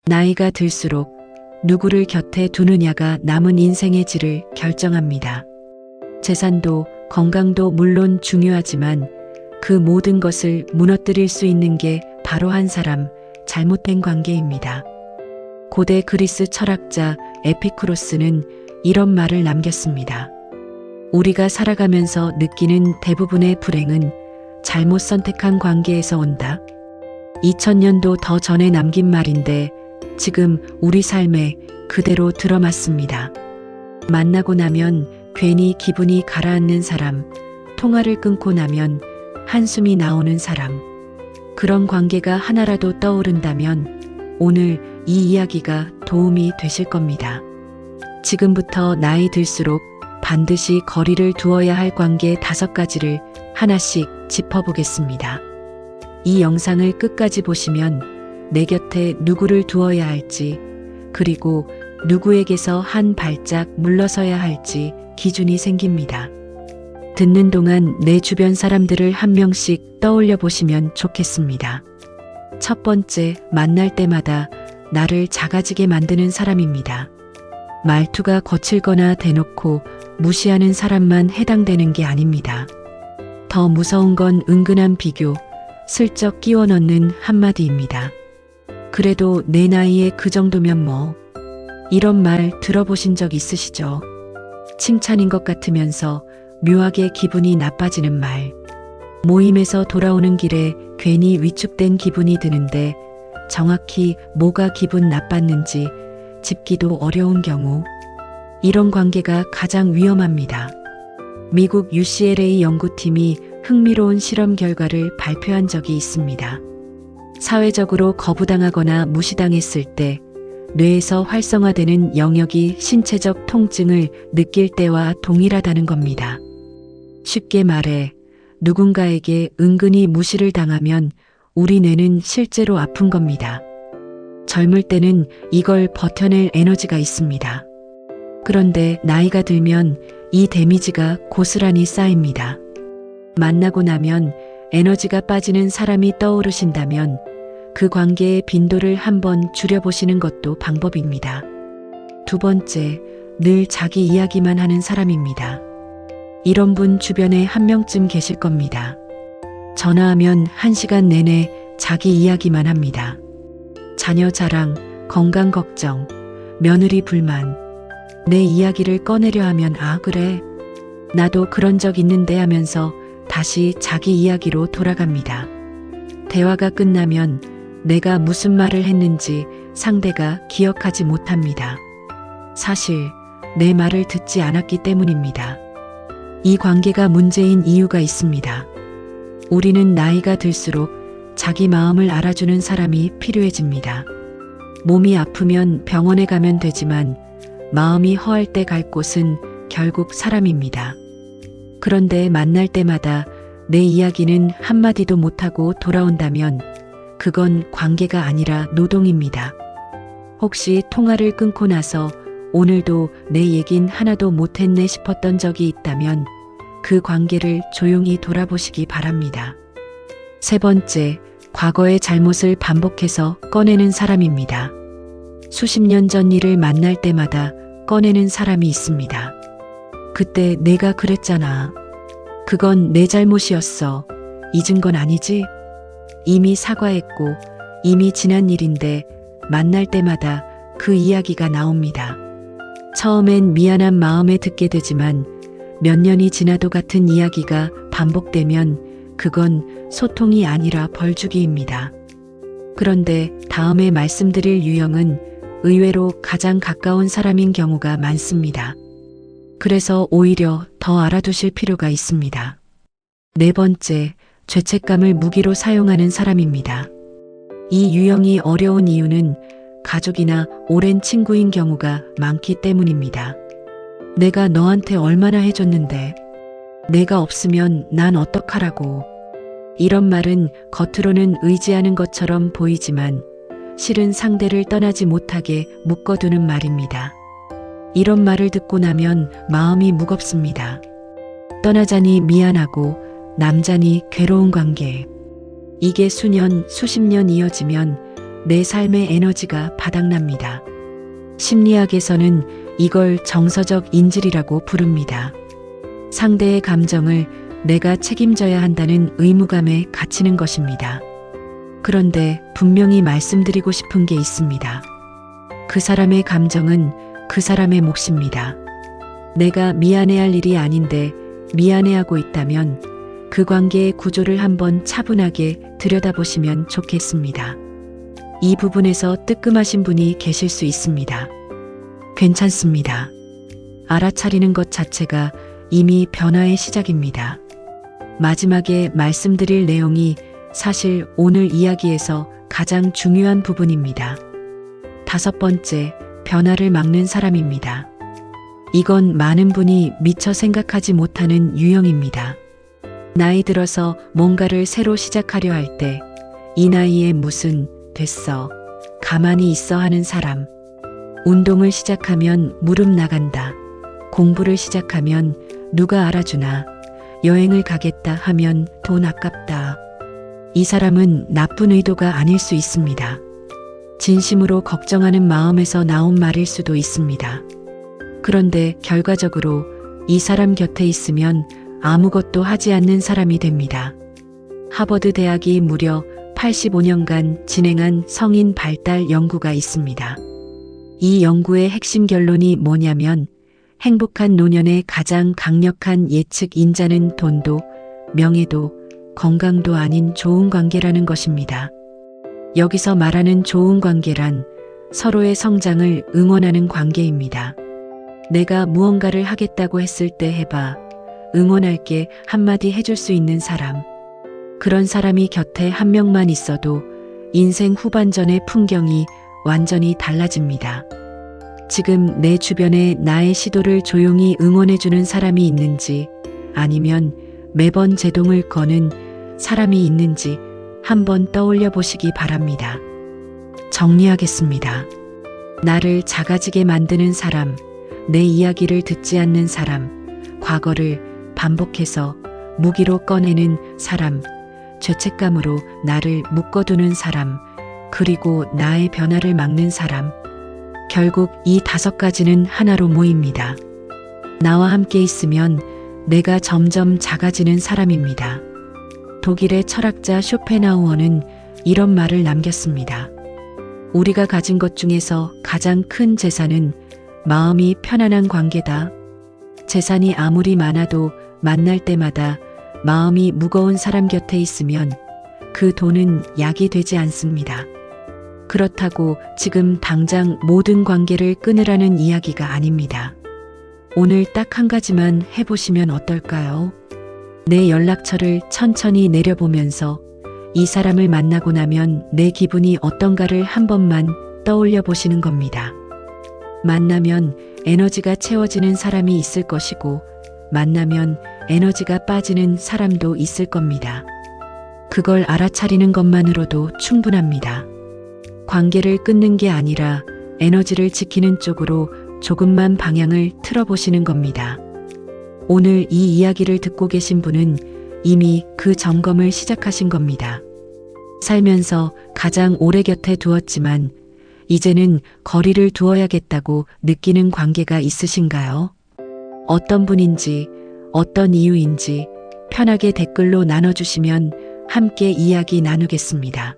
나이가 들수록 누구를 곁에 두느냐가 남은 인생의 질을 결정합니다. 재산도 건강도 물론 중요하지만 그 모든 것을 무너뜨릴 수 있는 게 바로 한 사람, 잘못된 관계입니다. 고대 그리스 철학자 에피쿠로스는 이런 말을 남겼습니다. 우리가 살아가면서 느끼는 대부분의 불행은 잘못 선택한 관계에서 온다. 2000년도 더 전에 남긴 말인데 지금 우리 삶에 그대로 들어맞습니다. 만나고 나면 괜히 기분이 가라앉는 사람, 통화를 끊고 나면 한숨이 나오는 사람, 그런 관계가 하나라도 떠오른다면 오늘 이 이야기가 도움이 되실 겁니다. 지금부터 나이 들수록 반드시 거리를 두어야 할 관계 5가지를 하나씩 짚어보겠습니다. 이 영상을 끝까지 보시면 내 곁에 누구를 두어야 할지, 그리고 누구에게서 한 발짝 물러서야 할지 기준이 생깁니다. 듣는 동안 내 주변 사람들을 한 명씩 떠올려 보시면 좋겠습니다. 첫 번째, 만날 때마다 나를 작아지게 만드는 사람입니다. 말투가 거칠거나 대놓고 무시하는 사람만 해당되는 게 아닙니다. 더 무서운 건 은근한 비교, 슬쩍 끼워 넣는 한마디입니다. 그래도 내 나이에 그 정도면 뭐. 이런 말 들어보신 적 있으시죠? 칭찬인 것 같으면서 묘하게 기분이 나빠지는 말. 모임에서 돌아오는 길에 괜히 위축된 기분이 드는데 정확히 뭐가 기분 나빴는지 짚기도 어려운 경우. 이런 관계가 가장 위험합니다. 미국 UCLA 연구팀이 흥미로운 실험 결과를 발표한 적이 있습니다. 사회적으로 거부당하거나 무시당했을 때 뇌에서 활성화되는 영역이 신체적 통증을 느낄 때와 동일하다는 겁니다. 쉽게 말해 누군가에게 은근히 무시를 당하면 우리 뇌는 실제로 아픈 겁니다. 젊을 때는 이걸 버텨낼 에너지가 있습니다. 그런데 나이가 들면 이 데미지가 고스란히 쌓입니다. 만나고 나면 에너지가 빠지는 사람이 떠오르신다면 그 관계의 빈도를 한번 줄여보시는 것도 방법입니다. 두 번째, 늘 자기 이야기만 하는 사람입니다. 이런 분 주변에 한 명쯤 계실 겁니다. 전화하면 1시간 내내 자기 이야기만 합니다. 자녀 자랑, 건강 걱정, 며느리 불만. 내 이야기를 꺼내려 하면 아 그래? 나도 그런 적 있는데 하면서 다시 자기 이야기로 돌아갑니다. 대화가 끝나면 내가 무슨 말을 했는지 상대가 기억하지 못합니다. 사실 내 말을 듣지 않았기 때문입니다. 이 관계가 문제인 이유가 있습니다. 우리는 나이가 들수록 자기 마음을 알아주는 사람이 필요해집니다. 몸이 아프면 병원에 가면 되지만 마음이 허할 때 갈 곳은 결국 사람입니다. 그런데 만날 때마다 내 이야기는 한마디도 못하고 돌아온다면 그건 관계가 아니라 노동입니다. 혹시 통화를 끊고 나서 오늘도 내 얘긴 하나도 못했네 싶었던 적이 있다면 그 관계를 조용히 돌아보시기 바랍니다. 세 번째, 과거의 잘못을 반복해서 꺼내는 사람입니다. 수십 년 전 일을 만날 때마다 꺼내는 사람이 있습니다. 그때 내가 그랬잖아. 그건 내 잘못이었어. 잊은 건 아니지? 이미 사과했고 이미 지난 일인데 만날 때마다 그 이야기가 나옵니다. 처음엔 미안한 마음에 듣게 되지만 몇 년이 지나도 같은 이야기가 반복되면 그건 소통이 아니라 벌주기입니다. 그런데 다음에 말씀드릴 유형은 의외로 가장 가까운 사람인 경우가 많습니다. 그래서 오히려 더 알아두실 필요가 있습니다. 네 번째, 죄책감을 무기로 사용하는 사람입니다. 이 유형이 어려운 이유는 가족이나 오랜 친구인 경우가 많기 때문입니다. 내가 너한테 얼마나 해줬는데, 내가 없으면 난 어떡하라고. 이런 말은 겉으로는 의지하는 것처럼 보이지만 실은 상대를 떠나지 못하게 묶어두는 말입니다. 이런 말을 듣고 나면 마음이 무겁습니다. 떠나자니 미안하고 남자니 괴로운 관계. 이게 수년, 수십 년 이어지면 내 삶의 에너지가 바닥납니다. 심리학에서는 이걸 정서적 인질이라고 부릅니다. 상대의 감정을 내가 책임져야 한다는 의무감에 갇히는 것입니다. 그런데 분명히 말씀드리고 싶은 게 있습니다. 그 사람의 감정은 그 사람의 몫입니다. 내가 미안해할 일이 아닌데 미안해하고 있다면 그 관계의 구조를 한번 차분하게 들여다보시면 좋겠습니다. 이 부분에서 뜨끔하신 분이 계실 수 있습니다. 괜찮습니다. 알아차리는 것 자체가 이미 변화의 시작입니다. 마지막에 말씀드릴 내용이 사실 오늘 이야기에서 가장 중요한 부분입니다. 5번째, 변화를 막는 사람입니다. 이건 많은 분이 미처 생각하지 못하는 유형입니다. 나이 들어서 뭔가를 새로 시작하려 할 때 이 나이에 무슨 됐어, 가만히 있어 하는 사람. 운동을 시작하면 무릎 나간다. 공부를 시작하면 누가 알아주나. 여행을 가겠다 하면 돈 아깝다. 이 사람은 나쁜 의도가 아닐 수 있습니다. 진심으로 걱정하는 마음에서 나온 말일 수도 있습니다. 그런데 결과적으로 이 사람 곁에 있으면 아무것도 하지 않는 사람이 됩니다. 하버드 대학이 무려 85년간 진행한 성인 발달 연구가 있습니다. 이 연구의 핵심 결론이 뭐냐면 행복한 노년의 가장 강력한 예측 인자는 돈도, 명예도, 건강도 아닌 좋은 관계라는 것입니다. 여기서 말하는 좋은 관계란 서로의 성장을 응원하는 관계입니다. 내가 무언가를 하겠다고 했을 때 해봐, 응원할게 한마디 해줄 수 있는 사람. 그런 사람이 곁에 한 명만 있어도 인생 후반전의 풍경이 완전히 달라집니다. 지금 내 주변에 나의 시도를 조용히 응원해주는 사람이 있는지, 아니면 매번 제동을 거는 사람이 있는지 한번 떠올려 보시기 바랍니다. 정리하겠습니다. 나를 작아지게 만드는 사람, 내 이야기를 듣지 않는 사람, 과거를 반복해서 무기로 꺼내는 사람, 죄책감으로 나를 묶어두는 사람, 그리고 나의 변화를 막는 사람. 결국 이 5가지는 하나로 모입니다. 나와 함께 있으면 내가 점점 작아지는 사람입니다. 독일의 철학자 쇼펜하우어는 이런 말을 남겼습니다. 우리가 가진 것 중에서 가장 큰 재산은 마음이 편안한 관계다. 재산이 아무리 많아도 만날 때마다 마음이 무거운 사람 곁에 있으면 그 돈은 약이 되지 않습니다. 그렇다고 지금 당장 모든 관계를 끊으라는 이야기가 아닙니다. 오늘 딱 한 가지만 해보시면 어떨까요? 내 연락처를 천천히 내려보면서 이 사람을 만나고 나면 내 기분이 어떤가를 한 번만 떠올려 보시는 겁니다. 만나면 에너지가 채워지는 사람이 있을 것이고, 만나면 에너지가 빠지는 사람도 있을 겁니다. 그걸 알아차리는 것만으로도 충분합니다. 관계를 끊는 게 아니라 에너지를 지키는 쪽으로 조금만 방향을 틀어보시는 겁니다. 오늘 이 이야기를 듣고 계신 분은 이미 그 점검을 시작하신 겁니다. 살면서 가장 오래 곁에 두었지만 이제는 거리를 두어야겠다고 느끼는 관계가 있으신가요? 어떤 분인지, 어떤 이유인지 편하게 댓글로 나눠주시면 함께 이야기 나누겠습니다.